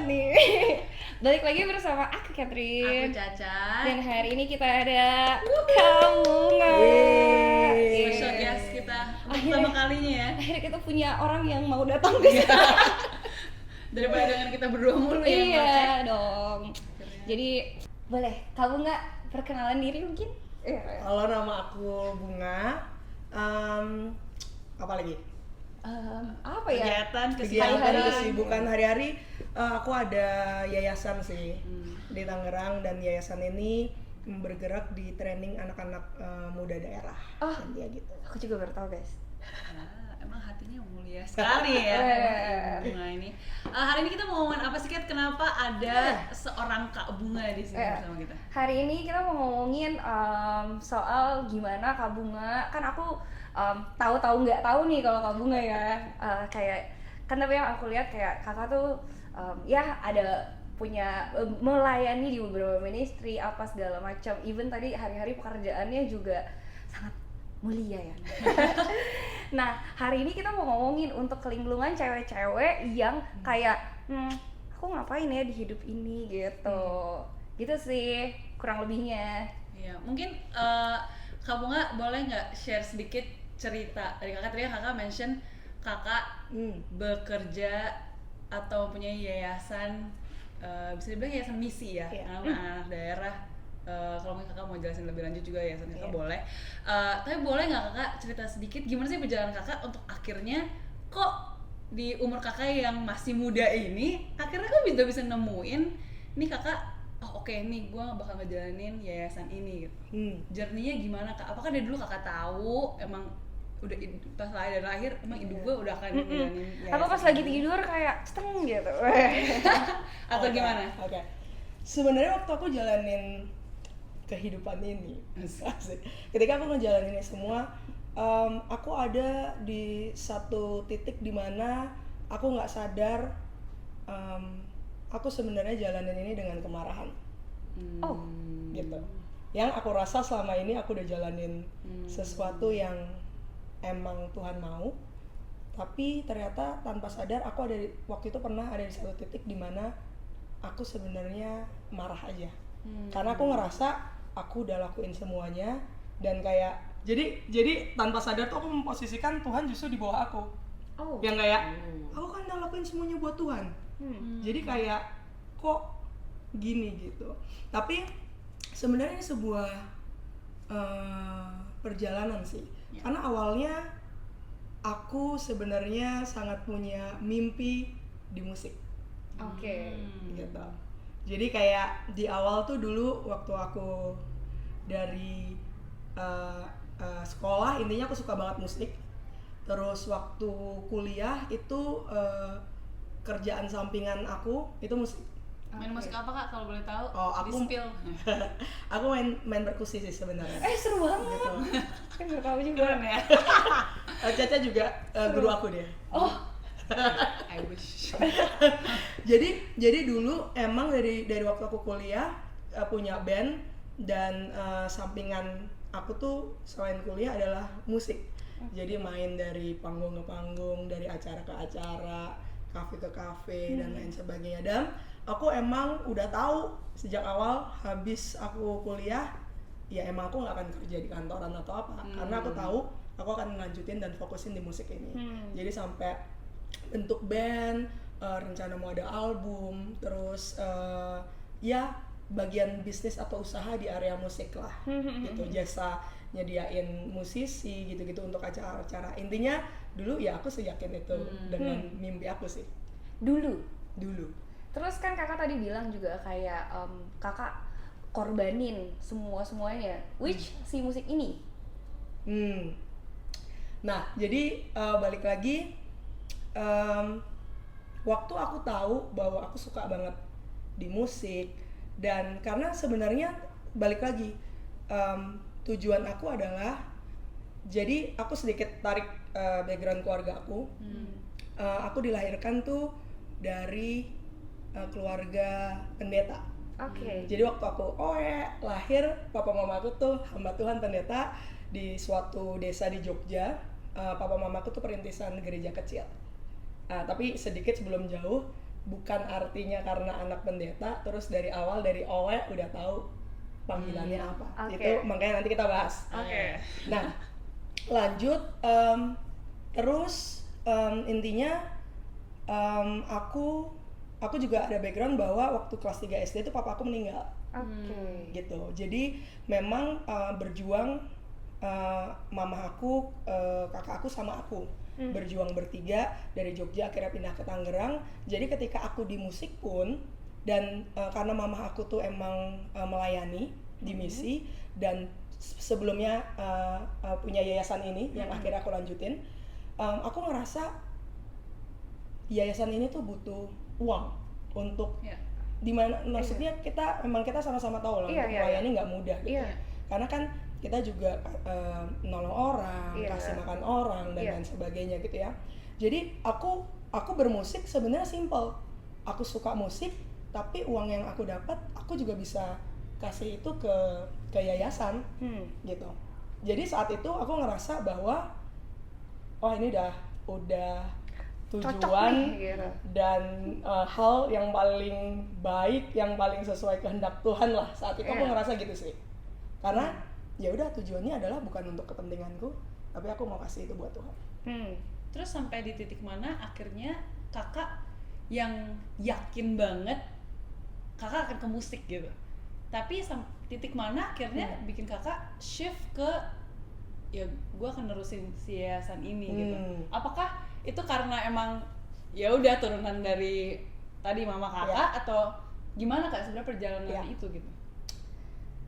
banget nih. Balik lagi bersama aku Catherine. Aku Caca. Dan hari ini kita ada kamu Special guest kita pertama kalinya ya. Akhirnya kita punya orang yang mau datang ke sini. Daripada dengan kita berdua mulu ya. Iya dong. Jadi boleh kamu nggak perkenalan diri mungkin? Halo, nama aku Bunga. Apa lagi? Apa ya? Kegiatan kesibukan hari-hari. Aku ada yayasan sih di Tangerang, dan yayasan ini bergerak di training anak-anak muda daerah. Dan dia gitu. Aku juga baru tahu guys. Emang hatinya mulia sekali ya Bunga ini. Hari ini kita mau ngomongin apa sih, Kat? Kenapa ada seorang Kak Bunga di sini bersama kita? Hari ini kita mau ngomongin soal gimana Kak Bunga. Kan aku tahu nggak tahu nih kalau Kak Bunga ya. Kayak kan tapi yang aku lihat kayak kakak tuh ya ada punya melayani di beberapa ministry apa segala macam. Even tadi hari-hari pekerjaannya juga sangat mulia ya. Nah, hari ini kita mau ngomongin untuk kelinglungan cewek-cewek yang kayak aku ngapain ya di hidup ini gitu. Gitu sih kurang lebihnya. Iya, mungkin Kak Bunga boleh nggak share sedikit cerita dari kakak? Tadi kakak mention kakak bekerja atau punya yayasan, bisa dibilang yayasan misi ya, anak-anak daerah. Kalau mungkin kakak mau jelasin lebih lanjut juga yayasan kakak boleh. Tapi boleh nggak kakak cerita sedikit gimana sih perjalanan kakak untuk akhirnya kok di umur kakak yang masih muda ini akhirnya kok bisa nemuin nih kakak, oke nih gue bakal ngejalanin yayasan ini gitu. Journey-nya gimana kak? Apakah dari dulu kakak tahu emang udah pas lahir emang hidup gue udah akan ngejalanin yayasan? Apa pas lagi tidur kayak seteng gitu? Atau gimana? Oke. Sebenarnya waktu aku jalanin kehidupan ini, ketika aku ngejalanin ini semua, aku ada di satu titik dimana aku nggak sadar aku sebenarnya jalanin ini dengan kemarahan. Gitu. Yang aku rasa selama ini aku udah jalanin sesuatu yang emang Tuhan mau, tapi ternyata tanpa sadar aku ada waktu itu pernah ada di satu titik dimana aku sebenarnya marah aja. Karena aku ngerasa aku udah lakuin semuanya, dan kayak jadi tanpa sadar tuh aku memposisikan Tuhan justru di bawah aku. Yang kayak aku kan udah lakuin semuanya buat Tuhan. Jadi kayak kok gini gitu. Tapi sebenarnya ini sebuah perjalanan sih. Karena awalnya aku sebenarnya sangat punya mimpi di musik. Gitu. Jadi kayak di awal tuh dulu waktu aku dari sekolah, intinya aku suka banget musik. Terus waktu kuliah itu kerjaan sampingan aku itu musik. Main musik apa kak kalau boleh tahu? Aku di-spill. Aku main perkusi sih sebenarnya. Seru banget. Gitu. Kan baru tahu juga. Keren ya. Caca juga guru aku dia. I wish. Jadi dulu emang dari waktu aku kuliah punya band, dan sampingan aku tuh selain kuliah adalah musik. Jadi main dari panggung ke panggung, dari acara ke acara, kafe ke kafe dan lain sebagainya. Dan aku emang udah tahu sejak awal habis aku kuliah, ya emang aku nggak akan kerja di kantoran atau apa, karena aku tahu aku akan lanjutin dan fokusin di musik ini. Jadi sampai bentuk band, rencana mau ada album, terus ya bagian bisnis atau usaha di area musik lah, gitu, jasa nyediain musisi gitu-gitu untuk acara-acara. Intinya dulu ya aku seyakin itu dengan mimpi aku sih. Dulu. Terus kan kakak tadi bilang juga kayak kakak korbanin semuanya, which si musik ini. Nah jadi balik lagi, waktu aku tahu bahwa aku suka banget di musik, dan karena sebenarnya balik lagi tujuan aku adalah, jadi aku sedikit tarik background keluarga aku. Aku dilahirkan tuh dari keluarga pendeta. Jadi waktu aku lahir, papa mama aku tuh hamba Tuhan pendeta di suatu desa di Jogja. Papa mama aku tuh perintisan gereja kecil. Tapi sedikit sebelum jauh, bukan artinya karena anak pendeta terus dari awal dari Owe udah tahu panggilannya apa. Oke. Itu makanya nanti kita bahas. Oke. Nah, lanjut terus intinya aku juga ada background bahwa waktu kelas 3 SD itu papa aku meninggal. Oke. Gitu. Jadi memang berjuang mama aku, kakak aku sama aku berjuang bertiga dari Jogja akhirnya pindah ke Tangerang. Jadi ketika aku di musik pun dan karena mama aku tuh emang melayani di misi dan sebelumnya punya yayasan ini yang akhirnya aku lanjutin, aku ngerasa yayasan ini tuh butuh uang untuk dimana maksudnya kita sama-sama tahu lah untuk melayani nggak mudah gitu. Karena kan kita juga nolong orang, kasih makan orang dan lain sebagainya gitu ya. Jadi aku bermusik sebenarnya simple. Aku suka musik, tapi uang yang aku dapat aku juga bisa kasih itu ke yayasan gitu. Jadi saat itu aku ngerasa bahwa ini udah tujuan nih, gitu. dan hal yang paling baik, yang paling sesuai kehendak Tuhan lah. Saat itu aku ngerasa gitu sih. Karena ya udah tujuannya adalah bukan untuk kepentinganku, tapi aku mau kasih itu buat Tuhan. Terus sampai di titik mana akhirnya kakak yang yakin banget kakak akan ke musik gitu, tapi titik mana akhirnya bikin kakak shift ke ya gue akan nerusin si yayasan ini gitu. Apakah itu karena emang ya udah turunan dari tadi mama kakak atau gimana kak sebenarnya perjalanan itu gitu?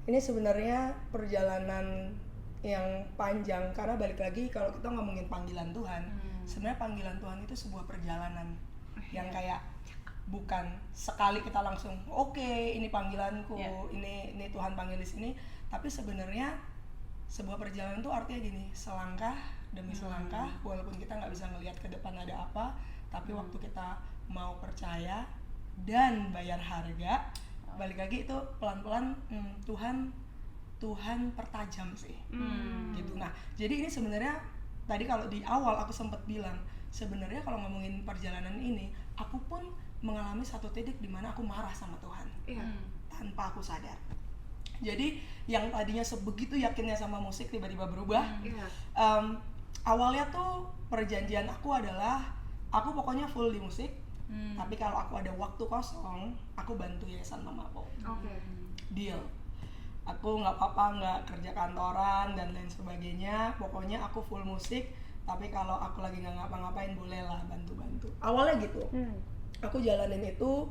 Ini sebenarnya perjalanan yang panjang karena balik lagi kalau kita ngomongin panggilan Tuhan, sebenarnya panggilan Tuhan itu sebuah perjalanan yang kayak bukan sekali kita langsung oke, ini panggilanku, ini Tuhan panggil di sini, tapi sebenarnya sebuah perjalanan tuh artinya gini, selangkah demi selangkah, walaupun kita nggak bisa ngelihat ke depan ada apa, tapi waktu kita mau percaya dan bayar harga, balik lagi itu pelan-pelan Tuhan pertajam sih, gitu. Nah, jadi ini sebenarnya tadi kalau di awal aku sempat bilang, sebenarnya kalau ngomongin perjalanan ini, aku pun mengalami satu titik di mana aku marah sama Tuhan, tanpa aku sadar. Jadi yang tadinya sebegitu yakinnya sama musik tiba-tiba berubah. Awalnya tuh perjanjian aku adalah aku pokoknya full di musik. Tapi kalau aku ada waktu kosong, aku bantu yayasan mama aku. Deal. Aku nggak apa-apa nggak kerja kantoran dan lain sebagainya. Pokoknya aku full musik. Tapi kalau aku lagi nggak ngapa-ngapain bolehlah bantu-bantu. Awalnya gitu. Aku jalanin itu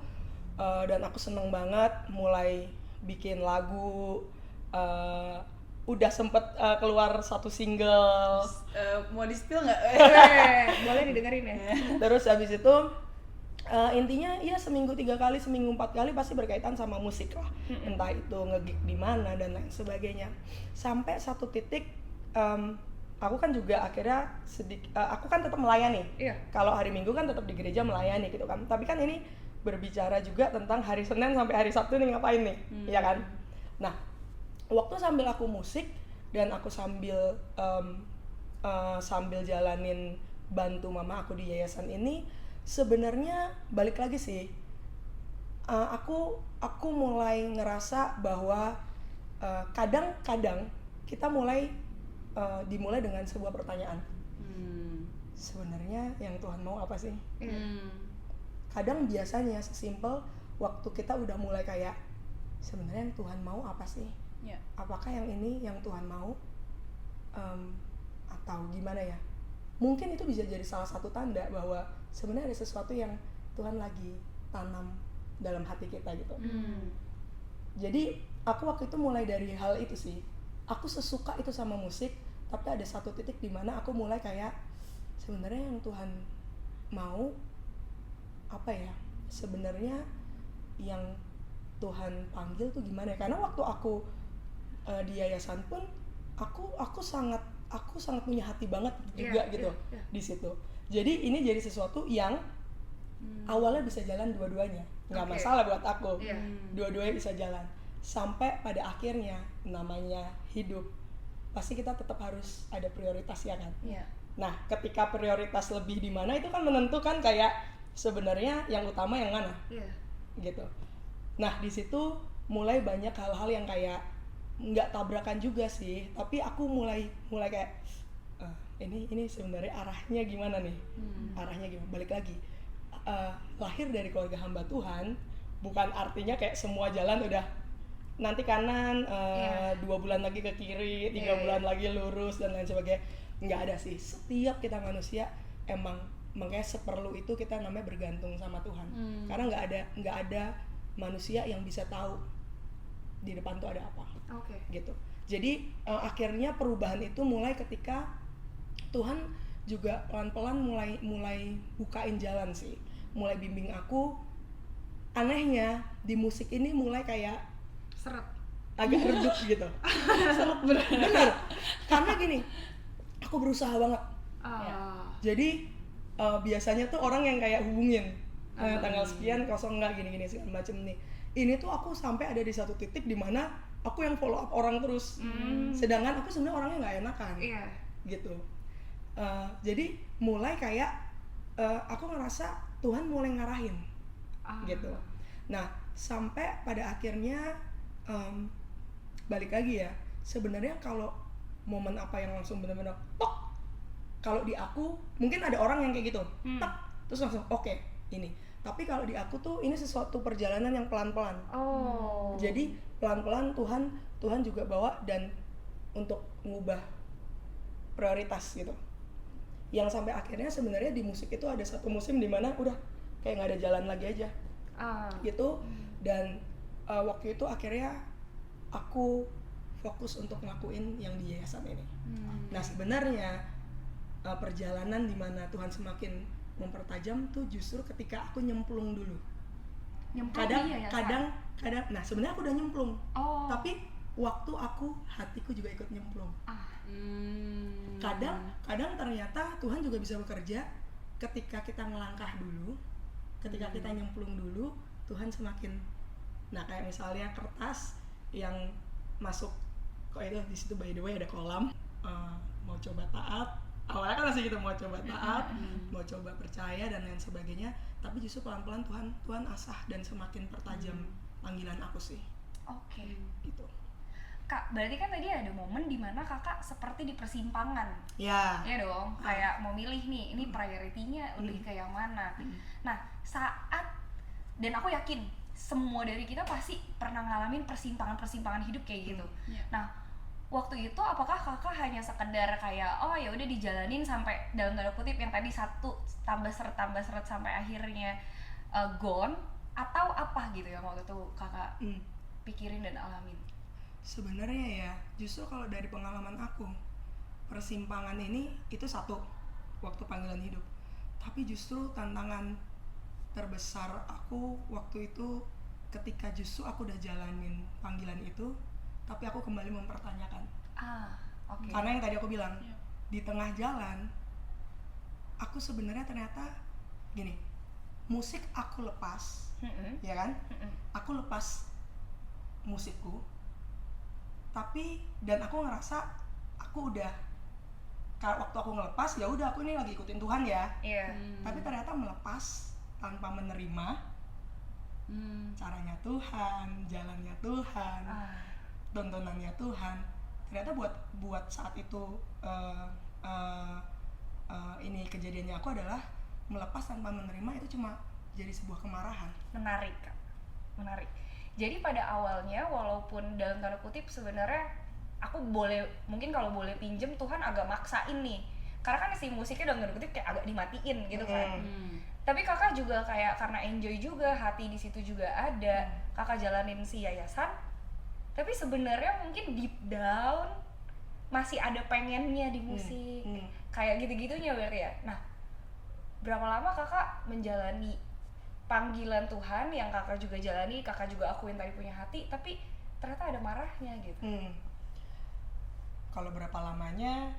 dan aku seneng banget. Mulai bikin lagu. Udah sempet keluar satu single. Mau di spill nggak? Boleh didengerin ya. Terus habis itu intinya ya seminggu 3 kali, seminggu 4 kali pasti berkaitan sama musik lah. Entah itu nge-gig di mana dan lain sebagainya. Sampai satu titik aku kan juga akhirnya aku kan tetap melayani. Kalau hari Minggu kan tetap di gereja melayani gitu kan. Tapi kan ini berbicara juga tentang hari Senin sampai hari Sabtu nih ngapain nih, ya kan? Nah, waktu sambil aku musik dan aku sambil jalanin bantu mama aku di yayasan ini, sebenarnya balik lagi sih, aku mulai ngerasa bahwa kadang-kadang kita dimulai dengan sebuah pertanyaan, sebenarnya yang Tuhan mau apa sih? Kadang biasanya sesimpel waktu kita udah mulai kayak sebenarnya yang Tuhan mau apa sih? Apakah yang ini yang Tuhan mau? Atau gimana ya? Mungkin itu bisa jadi salah satu tanda bahwa sebenarnya ada sesuatu yang Tuhan lagi tanam dalam hati kita gitu. Jadi aku waktu itu mulai dari hal itu sih. Aku sesuka itu sama musik, tapi ada satu titik di mana aku mulai kayak sebenarnya yang Tuhan mau apa ya? Sebenarnya yang Tuhan panggil tuh gimana ya? Karena waktu aku di yayasan pun aku sangat punya hati banget juga gitu di situ. Jadi ini jadi sesuatu yang awalnya bisa jalan dua-duanya, nggak masalah buat aku. Dua-duanya bisa jalan sampai pada akhirnya namanya hidup pasti kita tetap harus ada prioritas ya kan. Nah ketika prioritas lebih di mana itu kan menentukan kayak sebenarnya yang utama yang mana Iya. gitu. Nah di situ mulai banyak hal-hal yang kayak nggak tabrakan juga sih, tapi aku mulai kayak ini sebenarnya arahnya gimana nih, arahnya gimana. Balik lagi, lahir dari keluarga hamba Tuhan bukan artinya kayak semua jalan udah nanti kanan, 2 bulan lagi ke kiri, 3 bulan lagi lurus dan lain sebagainya. Nggak ada sih. Setiap kita manusia emang makanya seperlu itu kita namanya bergantung sama Tuhan. Karena nggak ada manusia yang bisa tahu di depan tuh ada apa. Oke. Gitu. Jadi akhirnya perubahan itu mulai ketika Tuhan juga pelan-pelan mulai bukain jalan sih, mulai bimbing aku. Anehnya di musik ini mulai kayak Seret. agak redup gitu. Bener. Karena gini, aku berusaha banget. Jadi biasanya tuh orang yang kayak hubungin tanggal sekian kosong nggak gini-gini segala macem nih. Ini tuh aku sampai ada di satu titik di mana aku yang follow up orang terus. Sedangkan aku sebenarnya orangnya nggak enakan. Iya. Gitu. Jadi mulai kayak aku ngerasa Tuhan mulai ngarahin. Gitu. Nah, sampai pada akhirnya balik lagi ya. Sebenarnya kalau momen apa yang langsung benar-benar tok, kalau di aku mungkin ada orang yang kayak gitu, tek, terus langsung oke, ini. Tapi kalau di aku tuh ini sesuatu perjalanan yang pelan-pelan. Jadi pelan-pelan Tuhan juga bawa dan untuk ngubah prioritas gitu. Yang sampai akhirnya sebenarnya di musik itu ada satu musim di mana udah kayak nggak ada jalan lagi aja. Gitu. Dan waktu itu akhirnya aku fokus untuk ngelakuin yang di yayasan ini. Nah sebenarnya perjalanan di mana Tuhan semakin mempertajam tuh justru ketika aku nyemplung dulu. Kadang, nah sebenarnya aku udah nyemplung. Tapi waktu hatiku juga ikut nyemplung. Kadang ternyata Tuhan juga bisa bekerja ketika kita ngelangkah dulu, ketika kita nyemplung dulu, Tuhan semakin. Nah kayak misalnya kertas yang masuk kok itu di situ by the way ada kolam, mau coba taat, awalnya kan masih gitu mau coba taat, mau coba percaya dan lain sebagainya, tapi justru pelan-pelan Tuhan asah dan semakin pertajam panggilan aku sih. Oke. Gitu. Kak, berarti kan tadi ada momen dimana kakak seperti di persimpangan. Ya. Iya dong, kayak mau milih nih, ini priority-nya lebih ke yang mana. Nah, dan aku yakin semua dari kita pasti pernah ngalamin persimpangan-persimpangan hidup kayak gitu. Nah, waktu itu apakah kakak hanya sekedar kayak oh ya udah dijalanin sampai dalam tanda kutip yang tadi satu tambah seret sampai akhirnya gone, atau apa gitu yang waktu itu kakak pikirin dan alamin? Sebenarnya ya justru kalau dari pengalaman aku, persimpangan ini itu satu waktu panggilan hidup, tapi justru tantangan terbesar aku waktu itu ketika justru aku udah jalanin panggilan itu tapi aku kembali mempertanyakan. Karena yang tadi aku bilang, di tengah jalan aku sebenarnya ternyata gini, musik aku lepas, ya kan? Aku lepas musikku, dan aku ngerasa aku udah, waktu aku ngelepas ya udah aku ini lagi ikutin Tuhan ya. Tapi ternyata melepas tanpa menerima caranya Tuhan, jalannya Tuhan, tontonannya Tuhan. Ternyata buat saat itu ini kejadiannya aku adalah melepas tanpa menerima itu cuma jadi sebuah kemarahan. Menarik, Kak. Menarik. Jadi pada awalnya walaupun dalam tanda kutip sebenarnya aku mungkin kalau boleh pinjem Tuhan agak maksain nih. Karena kan si musiknya dalam tanda kutip kayak agak dimatiin gitu kan. Tapi kakak juga kayak karena enjoy juga, hati di situ juga ada. Kakak jalanin si yayasan. Tapi sebenarnya mungkin deep down masih ada pengennya di musik. Kayak gitu-gitunya berarti ya. Nah, berapa lama kakak menjalani panggilan Tuhan yang kakak juga jalani, kakak juga akuin tadi punya hati, tapi ternyata ada marahnya gitu. Kalau berapa lamanya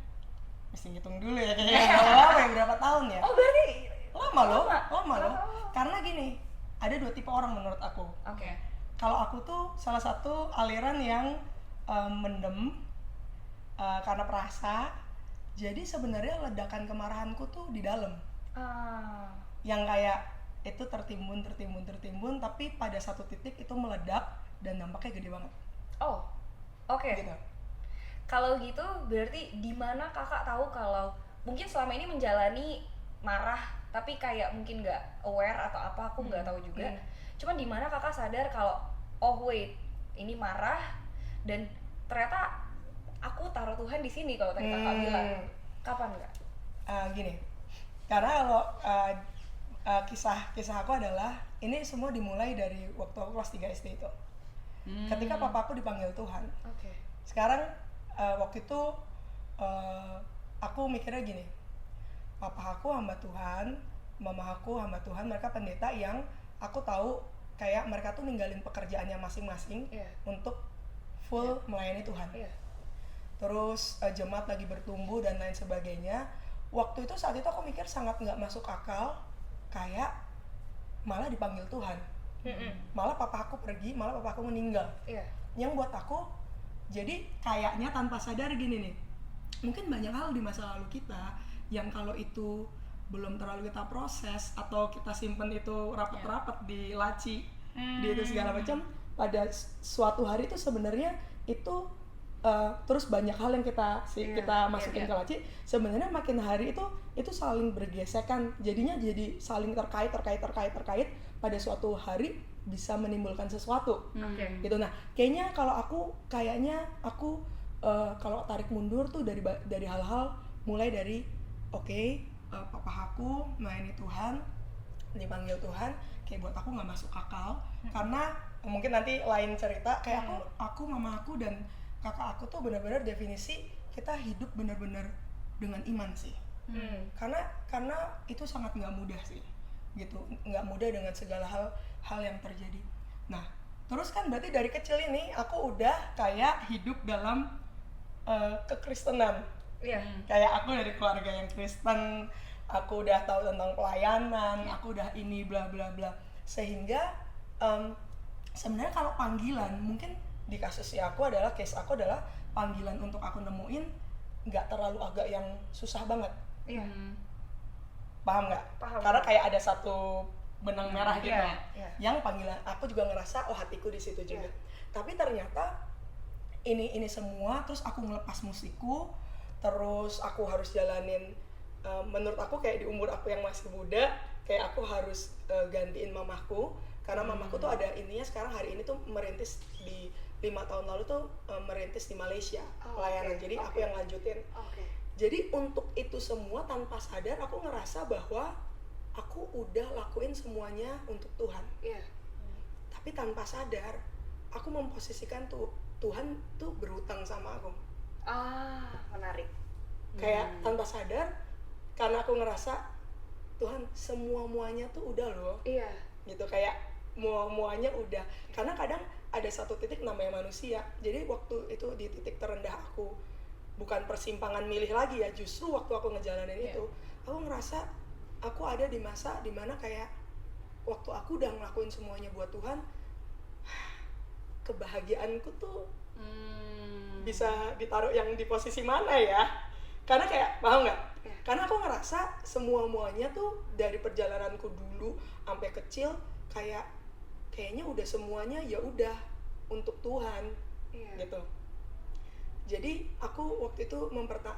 mesti ngitung dulu ya kayaknya. Lama ya, berapa tahun ya? Oh berarti lama loh. Karena gini, ada 2 tipe orang menurut aku. Kalau aku tuh salah satu aliran yang mendem karena perasa. Jadi sebenarnya ledakan kemarahanku tuh di dalam. Yang kayak itu tertimbun, tapi pada satu titik itu meledak dan dampaknya gede banget. Oh, oke. Gitu. Kalau gitu berarti di mana kakak tahu kalau mungkin selama ini menjalani marah tapi kayak mungkin nggak aware atau apa, aku nggak tahu juga. Cuman di mana kakak sadar kalau oh wait, ini marah dan ternyata aku taruh Tuhan di sini kalau tadi kakak bilang. Kapan nggak? Gini, karena kalau kisah aku adalah ini semua dimulai dari waktu aku kelas 3 SD itu. Ketika papaku dipanggil Tuhan. Oke. Sekarang waktu itu aku mikirnya gini, papa aku hamba Tuhan, mama aku hamba Tuhan, mereka pendeta yang aku tahu kayak mereka tuh ninggalin pekerjaannya masing-masing untuk full melayani Tuhan. Terus jemaat lagi bertumbuh dan lain sebagainya. Waktu itu saat itu aku mikir sangat nggak masuk akal, kayak malah dipanggil Tuhan, malah papa aku pergi, malah papa aku meninggal. Yang buat aku jadi kayaknya tanpa sadar gini nih, mungkin banyak hal di masa lalu kita yang kalau itu belum terlalu kita proses atau kita simpen itu rapat-rapat di laci, di itu segala macam, pada suatu hari itu sebenarnya itu terus banyak hal yang kita masukin ke laci, sebenarnya makin hari itu saling bergesekan, jadinya jadi saling terkait pada suatu hari bisa menimbulkan sesuatu. Gitu. Nah, kalau aku kalau tarik mundur tuh dari hal-hal mulai dari papa aku melayani Tuhan, dipanggil Tuhan, kayak buat aku nggak masuk akal, karena mungkin nanti lain cerita, kayak aku mama aku dan kakak aku tuh benar-benar definisi kita hidup benar-benar dengan iman sih. Karena itu sangat nggak mudah sih, gitu, nggak mudah dengan segala hal yang terjadi. Nah, terus kan berarti dari kecil ini aku udah kayak hidup dalam kekristenan. Kayak aku dari keluarga yang Kristen, aku udah tahu tentang pelayanan, aku udah ini bla bla bla, sehingga sebenarnya kalau panggilan, mungkin di case aku adalah panggilan untuk aku nemuin nggak terlalu agak yang susah banget. Paham nggak? Karena kayak ada satu benang merah gitu, yang panggilan aku juga ngerasa hatiku di situ juga. Tapi ternyata ini semua, terus aku ngelepas musikku, terus aku harus jalanin, menurut aku kayak di umur aku yang masih muda, kayak aku harus gantiin mamaku, karena mamaku tuh ada ininya sekarang hari ini tuh merintis di 5 tahun lalu tuh merintis di Malaysia pelayanan, jadi aku yang lanjutin. Jadi untuk itu semua tanpa sadar aku ngerasa bahwa aku udah lakuin semuanya untuk Tuhan. Tapi tanpa sadar aku memposisikan Tuhan tuh berhutang sama aku. Menarik. Kayak tanpa sadar, karena aku ngerasa Tuhan muanya tuh udah loh. Gitu, kayak muanya udah. Karena kadang ada satu titik namanya manusia. Jadi waktu itu di titik terendah aku, bukan persimpangan milih lagi ya, justru waktu aku ngejalanin itu, aku ngerasa aku ada di masa dimana kayak waktu aku udah ngelakuin semuanya buat Tuhan, kebahagiaanku tuh bisa ditaruh yang di posisi mana ya? Karena kayak, paham nggak? Karena aku ngerasa muanya tuh dari perjalananku dulu sampai kecil, kayaknya udah semuanya ya udah untuk Tuhan. Gitu. Jadi aku waktu itu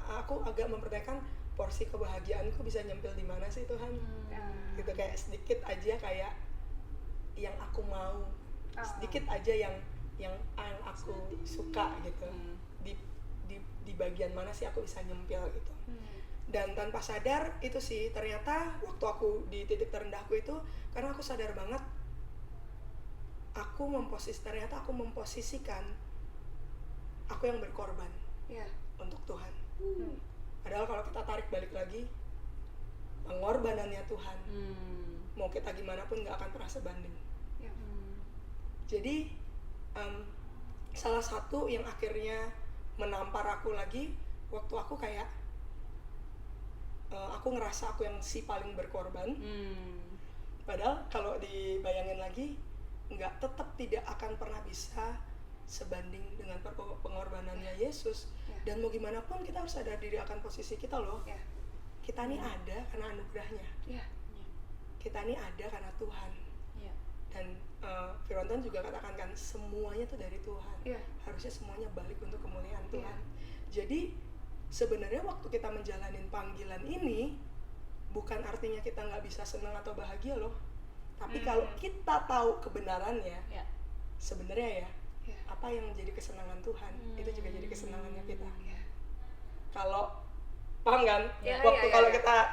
aku agak mempertanyakan porsi kebahagiaanku bisa nyempil di mana sih Tuhan? Gitu, kayak sedikit aja kayak yang aku mau, sedikit aja yang aku suka gitu. Di bagian mana sih aku bisa nyempil gitu. Dan tanpa sadar itu sih, ternyata waktu aku di titik terendahku itu, karena aku sadar banget ternyata aku memposisikan aku yang berkorban untuk Tuhan. Padahal kalau kita tarik balik lagi, pengorbanannya Tuhan, mau kita gimana pun nggak akan pernah sebanding. Jadi salah satu yang akhirnya menampar aku lagi, waktu aku kayak aku ngerasa aku yang paling berkorban. Padahal kalau dibayangin lagi, tetap tidak akan pernah bisa sebanding dengan pengorbanannya Yesus. Dan mau gimana pun kita harus sadar diri akan posisi kita loh. Kita nih ada karena anugerahnya. kita ini ada karena Tuhan. Iya. Dan firman Tuhan juga katakan kan semuanya tuh dari Tuhan. Iya. Harusnya semuanya balik untuk kemuliaan Tuhan. Jadi sebenarnya waktu kita menjalanin panggilan ini bukan artinya kita nggak bisa senang atau bahagia loh. Tapi kalau kita tahu kebenarannya, Iya. sebenarnya ya Iya. apa yang menjadi kesenangan Tuhan itu juga jadi kesenangannya kita. Iya. Kalau paham kan? Iya, Waktu iya,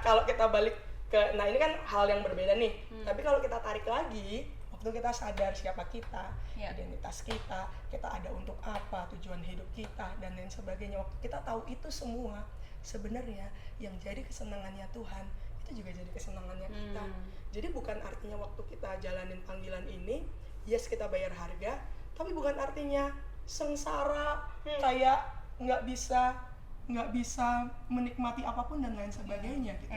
kalau iya. kita balik ke, nah ini kan hal yang berbeda nih. Tapi kalau kita tarik lagi, waktu kita sadar siapa kita, Iya. identitas kita ada untuk apa, tujuan hidup kita dan lain sebagainya. Waktu kita tahu itu semua, sebenarnya yang jadi kesenangannya Tuhan itu juga jadi kesenangannya kita. Jadi bukan artinya waktu kita jalanin panggilan ini, yes kita bayar harga, tapi bukan artinya sengsara kayak nggak bisa menikmati apapun dan lain sebagainya gitu.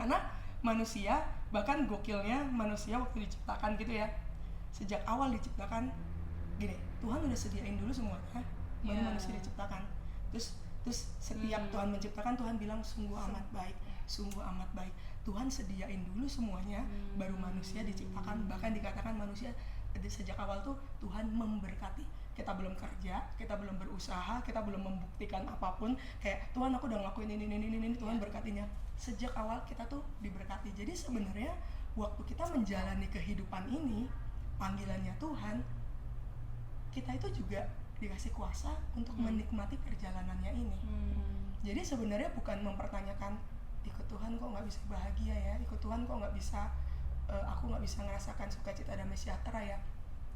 Karena manusia, bahkan gokilnya manusia waktu diciptakan gitu ya, sejak awal diciptakan gini, Tuhan udah sediain dulu semuanya baru manusia diciptakan. Terus setiap Tuhan menciptakan, Tuhan bilang sungguh amat baik, sungguh amat baik. Tuhan sediain dulu semuanya baru manusia diciptakan. Bahkan dikatakan manusia sejak awal tuh Tuhan memberkati. Kita belum kerja, kita belum berusaha, kita belum membuktikan apapun, kayak Tuhan aku udah ngelakuin ini, Tuhan berkatinya. Sejak awal kita tuh diberkati. Jadi sebenarnya waktu kita menjalani kehidupan ini, panggilannya Tuhan, kita itu juga dikasih kuasa untuk menikmati perjalanannya ini. Jadi sebenarnya bukan mempertanyakan ikut Tuhan kok nggak bisa bahagia ya, ikut Tuhan kok nggak bisa, aku nggak bisa merasakan sukacita damai sejahtera ya.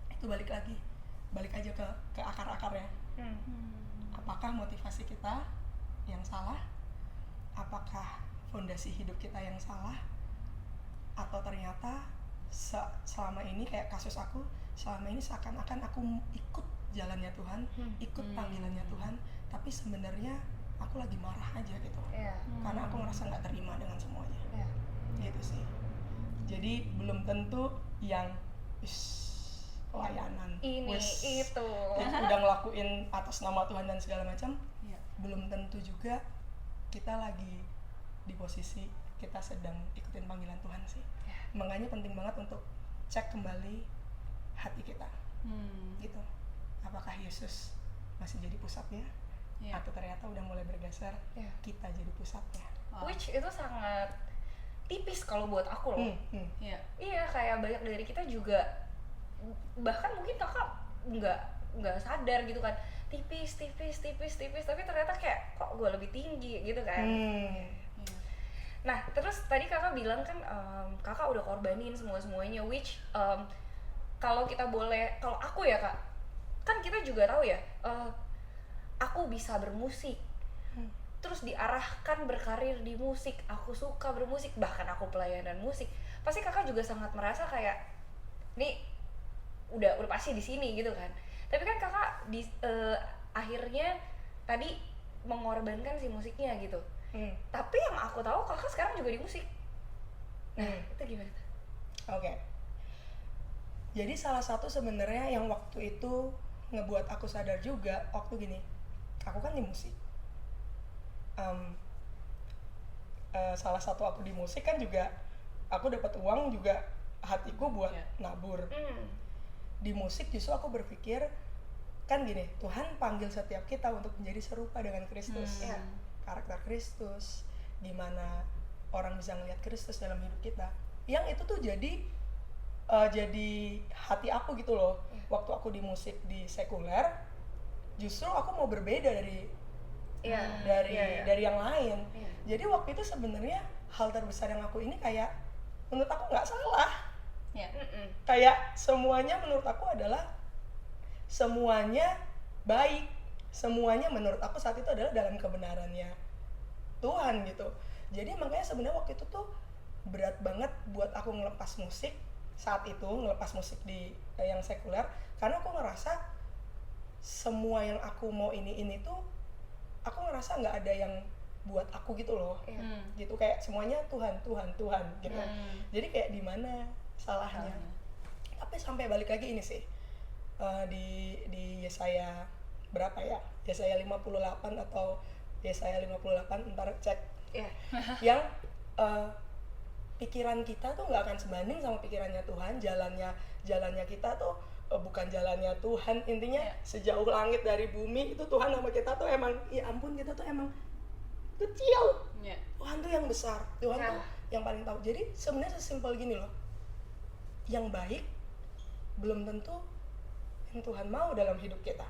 Itu balik aja ke akar-akarnya. Apakah motivasi kita yang salah? Apakah fondasi hidup kita yang salah? Atau ternyata selama ini kayak kasus aku, selama ini seakan-akan aku ikut jalannya Tuhan, ikut panggilannya Tuhan, tapi sebenarnya aku lagi marah aja gitu. Karena aku ngerasa nggak terima dengan semuanya. Gitu sih. Jadi belum tentu yang pelayanan Ini itu. udah ngelakuin atas nama Tuhan dan segala macam, belum tentu juga kita lagi di posisi kita sedang ikutin panggilan Tuhan sih. Makanya penting banget untuk cek kembali hati kita. Gitu. Apakah Yesus masih jadi pusatnya? Atau ternyata udah mulai bergeser, kita jadi pusatnya. Which itu sangat tipis kalau buat aku loh. Iya, kayak banyak dari kita juga, bahkan mungkin kakak nggak sadar gitu kan, tipis, tapi ternyata kayak kok gue lebih tinggi gitu kan. Nah terus tadi kakak bilang kan kakak udah korbanin semuanya, which kalau kita boleh, kalau aku ya kak, kan kita juga tahu ya, aku bisa bermusik, terus diarahkan berkarir di musik, aku suka bermusik, bahkan aku pelayanan musik, pasti kakak juga sangat merasa kayak nih udah pasti di sini gitu kan. Tapi kan kakak di akhirnya tadi mengorbankan si musiknya gitu. Tapi yang aku tahu kakak sekarang juga di musik. Nah itu gimana? Oke. Jadi salah satu sebenarnya yang waktu itu ngebuat aku sadar juga, waktu gini, aku kan di musik. Salah satu aku di musik kan juga aku dapat uang juga, hatiku buat nabur. Di musik justru aku berpikir kan gini, Tuhan panggil setiap kita untuk menjadi serupa dengan Kristus. Karakter Kristus, gimana orang bisa ngelihat Kristus dalam hidup kita. Yang itu tuh jadi hati aku gitu loh. Waktu aku di musik di sekuler, justru aku mau berbeda dari yang lain. Jadi waktu itu sebenarnya hal terbesar yang aku ini kayak menurut aku nggak salah. Kayak semuanya menurut aku adalah semuanya baik, semuanya menurut aku saat itu adalah dalam kebenarannya Tuhan gitu. Jadi makanya sebenarnya waktu itu tuh berat banget buat aku ngelepas musik saat itu, ngelepas musik di yang sekuler, karena aku ngerasa semua yang aku mau ini tuh aku ngerasa nggak ada yang buat aku gitu loh. Gitu kayak semuanya Tuhan gitu. Jadi kayak di mana salahnya. Tapi sampai balik lagi ini sih, di Yesaya berapa ya, Yesaya 58 atau Yesaya 58, ntar cek. Yang pikiran kita tuh nggak akan sebanding sama pikirannya Tuhan. Jalannya kita tuh bukan jalannya Tuhan. Intinya sejauh langit dari bumi itu Tuhan sama kita tuh emang, ya ampun, kita tuh emang kecil. Tuhan tuh yang besar, Tuhan tuh yang paling tahu. Jadi sebenarnya sesimpel gini loh, yang baik belum tentu yang Tuhan mau dalam hidup kita.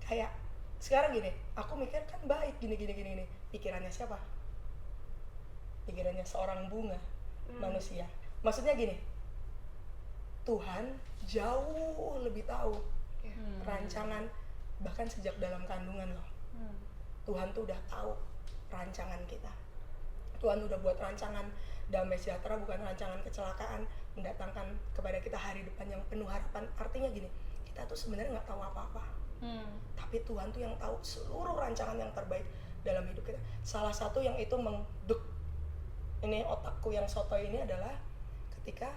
Kayak sekarang gini, aku mikir kan baik gini. Pikirannya siapa? Pikirannya seorang bunga, manusia. Maksudnya gini, Tuhan jauh lebih tahu rancangan, bahkan sejak dalam kandungan loh. Tuhan tuh udah tahu rancangan kita. Tuhan udah buat rancangan damai sejahtera, bukan rancangan kecelakaan, mendatangkan kepada kita hari depan yang penuh harapan. Artinya gini, kita tuh sebenarnya nggak tahu apa-apa, tapi Tuhan tuh yang tahu seluruh rancangan yang terbaik dalam hidup kita. Salah satu yang itu mengduk ini otakku yang sotoy ini adalah ketika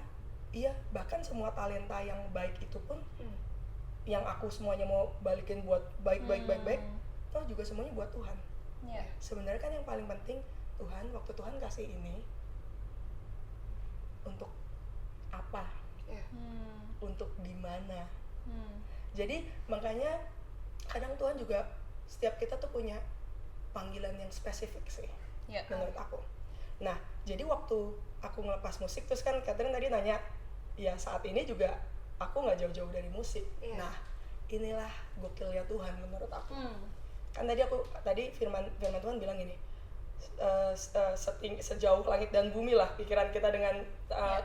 bahkan semua talenta yang baik itu pun yang aku semuanya mau balikin buat baik, toh juga semuanya buat Tuhan. Sebenarnya kan yang paling penting Tuhan, waktu Tuhan kasih ini untuk apa? Untuk di mana? Jadi makanya kadang Tuhan juga, setiap kita tuh punya panggilan yang spesifik sih, menurut aku. Nah, jadi waktu aku ngelepas musik, terus kan Catherine tadi nanya, ya saat ini juga aku nggak jauh-jauh dari musik. Nah, inilah gokilnya Tuhan menurut aku. Kan tadi firman Tuhan bilang gini, sejauh langit dan bumi lah pikiran kita dengan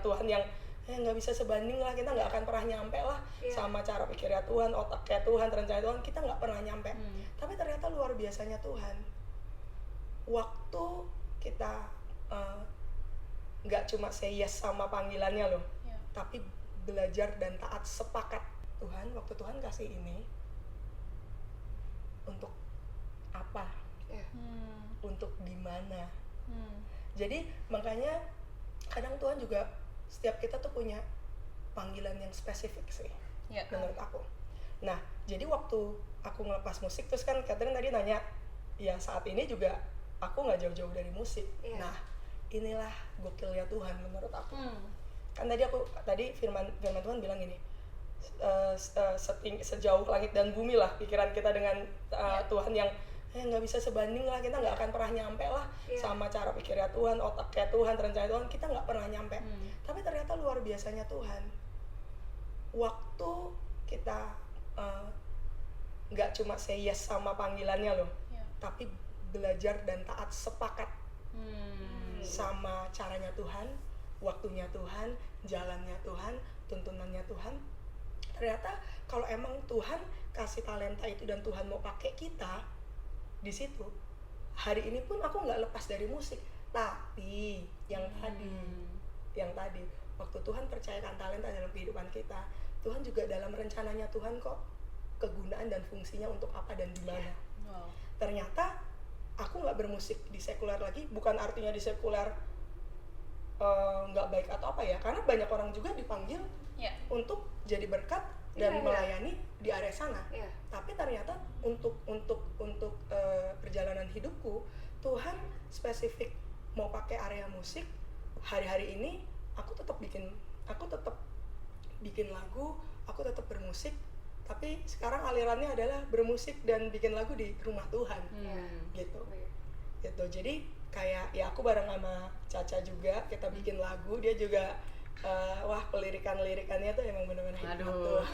Tuhan yang nggak bisa sebanding lah, kita nggak akan pernah nyampe lah sama cara pikirnya Tuhan, otaknya Tuhan, rencana Tuhan, kita nggak pernah nyampe. Tapi ternyata luar biasanya Tuhan, waktu kita nggak cuma say yes sama panggilannya loh, tapi belajar dan taat, sepakat. Tuhan, waktu Tuhan kasih ini untuk apa? Untuk di mana? Jadi makanya kadang Tuhan juga, setiap kita tuh punya panggilan yang spesifik sih, menurut aku. Nah, jadi waktu aku ngelepas musik, terus kan Catherine tadi nanya, ya saat ini juga aku nggak jauh-jauh dari musik. Nah, inilah gokilnya Tuhan menurut aku. Kan tadi firman Tuhan bilang gini, sejauh langit dan bumi lah pikiran kita dengan Tuhan yang nggak bisa sebanding lah, kita nggak akan pernah nyampe lah sama cara pikirnya Tuhan, otaknya Tuhan, rencana Tuhan, kita nggak pernah nyampe. Tapi ternyata luar biasanya Tuhan, waktu kita nggak cuma say yes sama panggilannya loh, tapi belajar dan taat, sepakat sama caranya Tuhan, waktunya Tuhan, jalannya Tuhan, tuntunannya Tuhan. Ternyata kalau emang Tuhan kasih talenta itu dan Tuhan mau pakai kita di situ, hari ini pun aku nggak lepas dari musik. Tapi yang tadi waktu Tuhan percayakan talenta dalam kehidupan kita, Tuhan juga dalam rencananya Tuhan kok kegunaan dan fungsinya untuk apa dan di mana. Ternyata aku nggak bermusik di sekuler lagi, bukan artinya di sekuler nggak baik atau apa ya, karena banyak orang juga dipanggil untuk jadi berkat dan melayani di area sana. Tapi ternyata untuk perjalanan hidupku, Tuhan spesifik mau pakai area musik. Hari-hari ini aku tetap bikin lagu, aku tetap bermusik, tapi sekarang alirannya adalah bermusik dan bikin lagu di rumah Tuhan. Gitu. Jadi kayak ya aku bareng sama Caca juga, kita bikin lagu, dia juga wah pelirikannya tuh emang bener-bener hikmat tuh.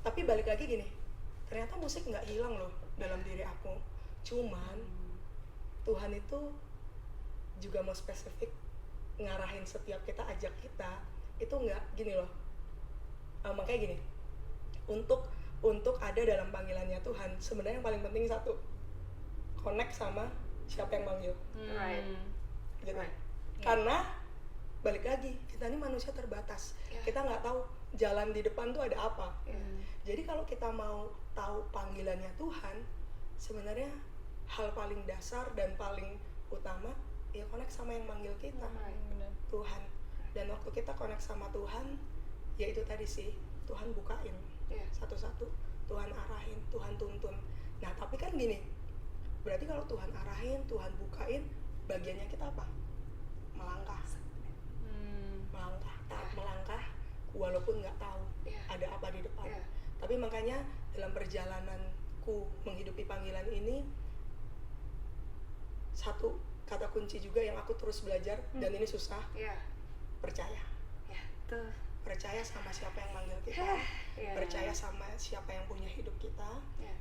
Tapi balik lagi gini, ternyata musik nggak hilang loh dalam diri aku, cuman Tuhan itu juga mau spesifik ngarahin setiap kita, ajak kita itu nggak gini loh, makanya gini, untuk ada dalam panggilannya Tuhan, sebenarnya yang paling penting satu, connect sama siapa yang manggil. Gitu. Karena balik lagi, kita ini manusia terbatas, kita nggak tahu jalan di depan tuh ada apa. Jadi kalau kita mau tahu panggilannya Tuhan, sebenarnya hal paling dasar dan paling utama ya connect sama yang manggil kita, Tuhan. Dan waktu kita connect sama Tuhan, ya itu tadi sih, Tuhan bukain satu-satu, Tuhan arahin, Tuhan tuntun. Nah tapi kan gini, berarti kalau Tuhan arahin, Tuhan bukain, bagiannya kita apa? melangkah, taat melangkah, walaupun nggak tahu ada apa di depan. Tapi makanya dalam perjalananku menghidupi panggilan ini, satu kata kunci juga yang aku terus belajar dan ini susah, percaya. Tuh. Percaya sama siapa yang manggil kita, percaya sama siapa yang punya hidup kita,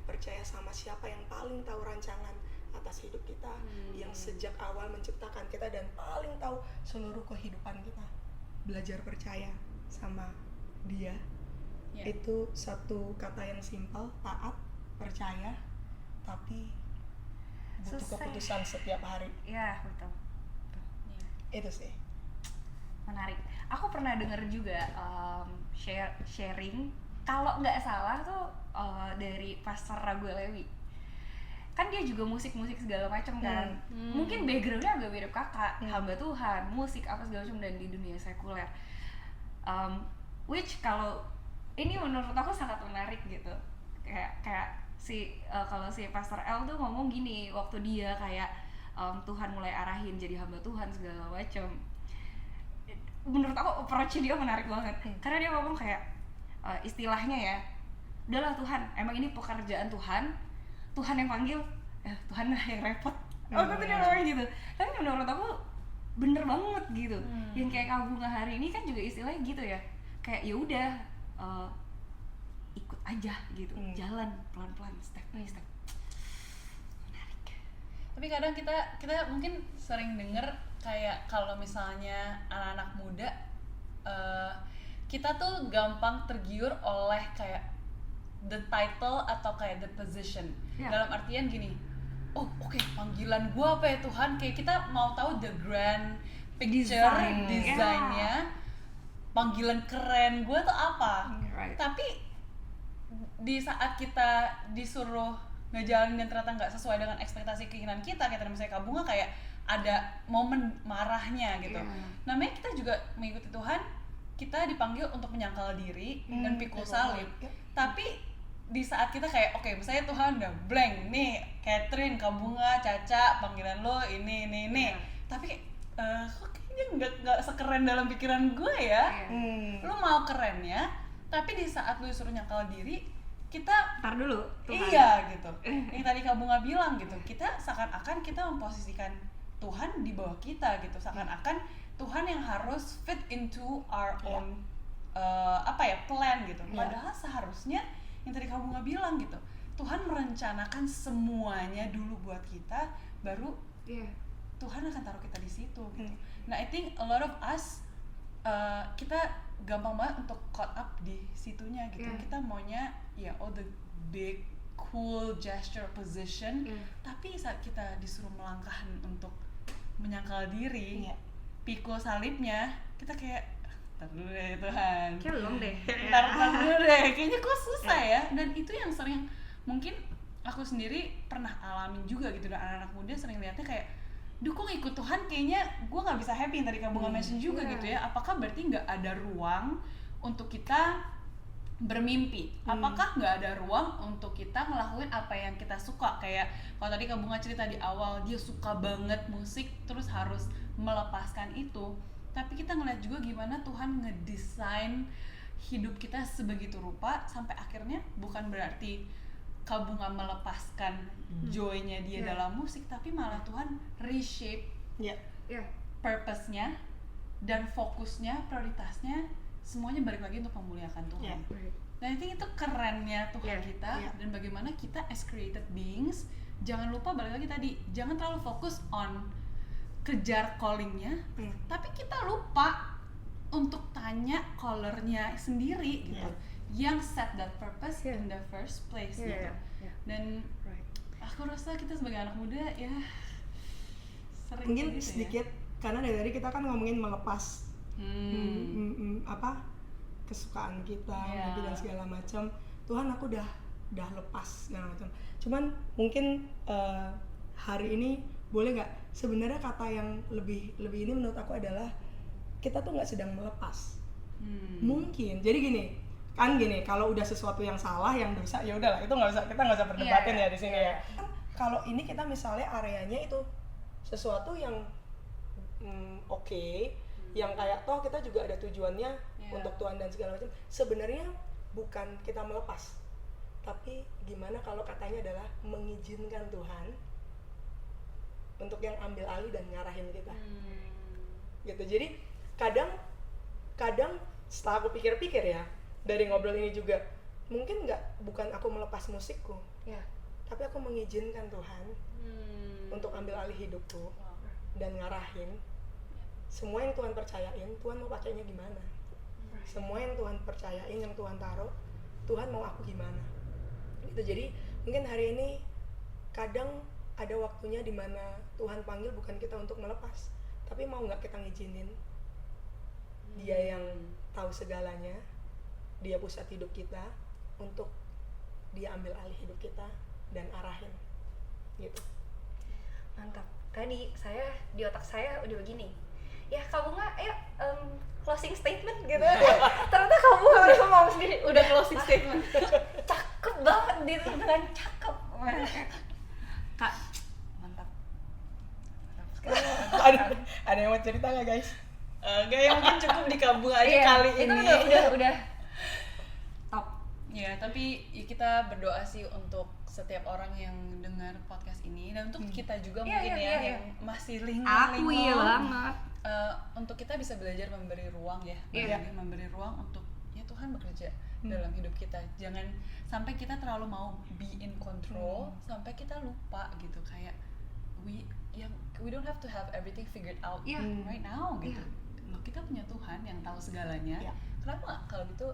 percaya sama siapa yang paling tahu rancangan atas hidup kita, yang sejak awal menciptakan kita dan paling tahu seluruh kehidupan kita. Belajar percaya sama dia. Itu satu kata yang simpel, taat, percaya, tapi butuh Susah. keputusan setiap hari. Iya, betul. Itu sih. Menarik. Aku pernah dengar juga sharing, kalau nggak salah tuh dari Pastor Raguel Lewi. Kan dia juga musik segala macam kan. Mungkin backgroundnya agak mirip kakak, hamba Tuhan, musik apa segala macam dan di dunia sekuler. Which kalau ini menurut aku sangat menarik gitu. Kayak kalau si Pastor L tuh ngomong gini waktu dia kayak Tuhan mulai arahin jadi hamba Tuhan segala macam. Menurut aku approach-nya dia menarik banget karena dia ngomong kayak istilahnya ya, udahlah Tuhan, emang ini pekerjaan Tuhan yang panggil, Tuhan lah yang repot. Tuh dia ngomong gitu. Tapi menurut aku bener banget gitu. Yang kayak Kak Bunga hari ini kan juga istilahnya gitu ya, kayak ya udah ikut aja gitu, jalan pelan-pelan, step by step. Menarik. Tapi kadang kita mungkin sering denger kayak kalau misalnya anak-anak muda kita tuh gampang tergiur oleh kayak the title atau kayak the position. Dalam artian gini, oke, panggilan gua apa ya Tuhan, kayak kita mau tahu the grand picture, desainnya, panggilan keren gua tuh apa. Tapi di saat kita disuruh ngejalanin dan ternyata nggak sesuai dengan ekspektasi keinginan kita, kayak misalnya Kak Bunga kayak ada momen marahnya gitu. Namanya kita juga mengikuti Tuhan, kita dipanggil untuk menyangkal diri dan pikul salib. Tapi di saat kita kayak oke, misalnya Tuhan udah blank nih, Catherine, Kak Bunga, Caca, panggilan lo ini. Tapi kok kayaknya nggak sekeren dalam pikiran gue ya. Lo mau keren ya, tapi di saat lo disuruh nyangkal diri, kita Ntar dulu Tuhan. Iya gitu. Yang tadi Kak Bunga bilang gitu, kita seakan-akan kita memposisikan Tuhan di bawah kita gitu, seakan-akan Tuhan yang harus fit into our own plan gitu. Padahal seharusnya yang tadi Kak Bunga bilang gitu, Tuhan merencanakan semuanya dulu buat kita, baru Tuhan akan taruh kita di situ gitu. Nah, I think a lot of us kita gampang banget untuk caught up di situnya gitu. Kita maunya all the big cool gesture position, tapi saat kita disuruh melangkah untuk menyangkal diri, pikul salibnya, kita kayak ntar dulu deh Tuhan, Kayak belum deh. ntar dulu deh, kayaknya kok susah ya. Dan itu yang sering mungkin aku sendiri pernah alamin juga gitu, dan anak-anak muda sering lihatnya kayak, duh kok ngikut Tuhan kayaknya gue nggak bisa happy, yang tadi Kak Bunga mention juga gitu ya. Apakah berarti nggak ada ruang untuk kita bermimpi? Apakah nggak ada ruang untuk kita ngelakuin apa yang kita suka? Kayak kalau tadi Kak Bunga cerita di awal, dia suka banget musik terus harus melepaskan itu. Tapi kita ngeliat juga gimana Tuhan ngedesain hidup kita sebegitu rupa sampai akhirnya bukan berarti Kak Bunga melepaskan joy-nya dia dalam musik, tapi malah Tuhan reshape purpose-nya dan fokusnya, prioritasnya, semuanya balik lagi untuk memuliakan Tuhan. Dan I think itu kerennya Tuhan kita, dan bagaimana kita as created beings, jangan lupa balik lagi tadi, jangan terlalu fokus on kejar calling-nya, tapi kita lupa untuk tanya callernya sendiri gitu, yang set that purpose in the first place gitu. Dan aku rasa kita sebagai anak muda ya sering mungkin gitu sedikit karena dari tadi kita kan ngomongin melepas kesukaan kita mungkin dan segala macam. Tuhan, aku udah lepas segala macam. Cuman mungkin hari ini boleh nggak, sebenarnya kata yang lebih ini menurut aku adalah kita tuh nggak sedang melepas. Mungkin jadi gini, kalau udah sesuatu yang salah, yang dosa, ya udahlah, itu kita nggak usah perdebatin ya di sini ya. Kan kalau ini kita misalnya areanya itu sesuatu yang oke, yang kayak toh kita juga ada tujuannya untuk Tuhan dan segala macam. Sebenarnya bukan kita melepas, tapi gimana kalau katanya adalah mengizinkan Tuhan untuk yang ambil alih dan ngarahin kita. Gitu. Jadi kadang setelah aku pikir-pikir ya, dari ngobrol ini juga, mungkin bukan aku melepas musikku, tapi aku mengizinkan Tuhan untuk ambil alih hidupku dan ngarahin. Semua yang Tuhan percayain, Tuhan mau pakainya gimana? Semua yang Tuhan percayain, yang Tuhan taruh, Tuhan mau aku gimana? Gitu. Jadi mungkin hari ini kadang ada waktunya di mana Tuhan panggil bukan kita untuk melepas, tapi mau nggak kita ngizinin Dia yang tahu segalanya, Dia pusat hidup kita, untuk Dia ambil alih hidup kita dan arahin gitu. Mantap. Tadi di otak saya udah begini, ya Kak Bunga, ayo closing statement gitu. Ternyata Kak Bunga udah ngomong sendiri, udah closing statement. Cakep banget, dengan cakep. Kak, mantap. Ada yang mau cerita nggak guys? Enggak, ya mungkin cukup di Kak Bunga aja kali itu ini. udah top. Ya, tapi kita berdoa sih untuk setiap orang yang dengar podcast ini, dan untuk kita juga mungkin yang masih linglung. Aku iya banget. Untuk kita bisa belajar memberi ruang ya, memberi ruang untuk ya Tuhan bekerja dalam hidup kita. Jangan sampai kita terlalu mau be in control sampai kita lupa gitu, kayak we don't have to have everything figured out right now gitu. Loh, kita punya Tuhan yang tahu segalanya. Kenapa nggak kalau gitu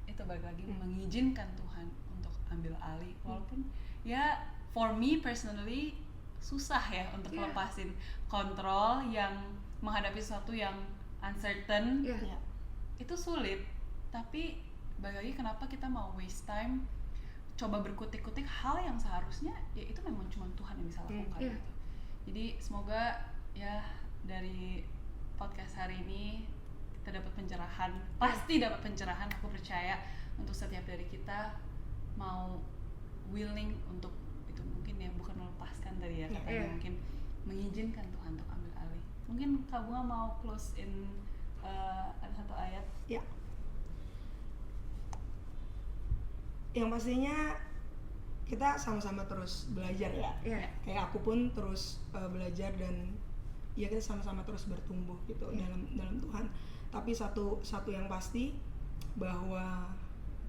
itu balik lagi mengizinkan Tuhan untuk ambil alih, walaupun ya for me personally susah ya untuk lepasin kontrol yang menghadapi sesuatu yang uncertain. Itu sulit, tapi balik lagi kenapa kita mau waste time coba berkutik-kutik hal yang seharusnya ya itu memang cuma Tuhan yang bisa lakukan gitu. Jadi semoga ya dari podcast hari ini kita dapat pencerahan, pasti dapat pencerahan, aku percaya, untuk setiap dari kita mau willing untuk itu, mungkin ya bukan melepaskan tadi ya katanya, mungkin mengizinkan Tuhan untuk ambil alih. Mungkin Kak Bunga mau close in ada satu ayat. Ya. Yang pastinya kita sama-sama terus belajar ya. Kayak aku pun terus belajar, dan ya kita sama-sama terus bertumbuh gitu dalam Tuhan. Tapi satu yang pasti, bahwa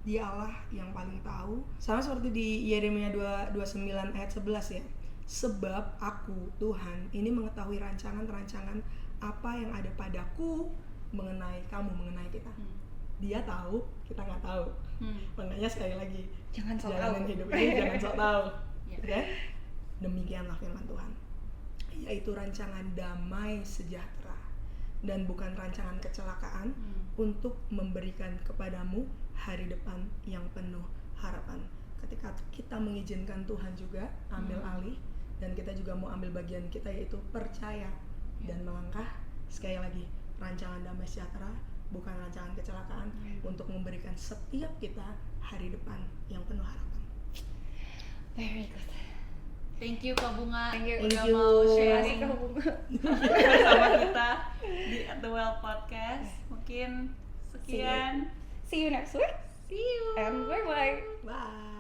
Dia Allah yang paling tahu. Sama seperti di Yeremia 29 ayat 11 ya. Sebab aku, Tuhan, ini mengetahui rancangan-rancangan apa yang ada padaku mengenai kamu, mengenai kita. Dia tahu, kita nggak tahu. Makanya sekali lagi, Jangan sok jalanin tahu. hidup ini jangan sok tahu. Okay? Demikianlah firman Tuhan, yaitu rancangan damai sejahtera dan bukan rancangan kecelakaan, untuk memberikan kepadamu hari depan yang penuh harapan. Ketika kita mengizinkan Tuhan juga ambil alih, dan kita juga mau ambil bagian kita, yaitu percaya dan melangkah, sekali lagi, rancangan damai sejahtera bukan rancangan kecelakaan, untuk memberikan setiap kita hari depan yang penuh harapan. Very good. Thank you Kak Bunga, Thank you. udah Thank you. mau Makasih sharing Kak Bunga. sama kita di At The Well Podcast. Mungkin sekian. See you next week. See you. And bye-bye. Bye.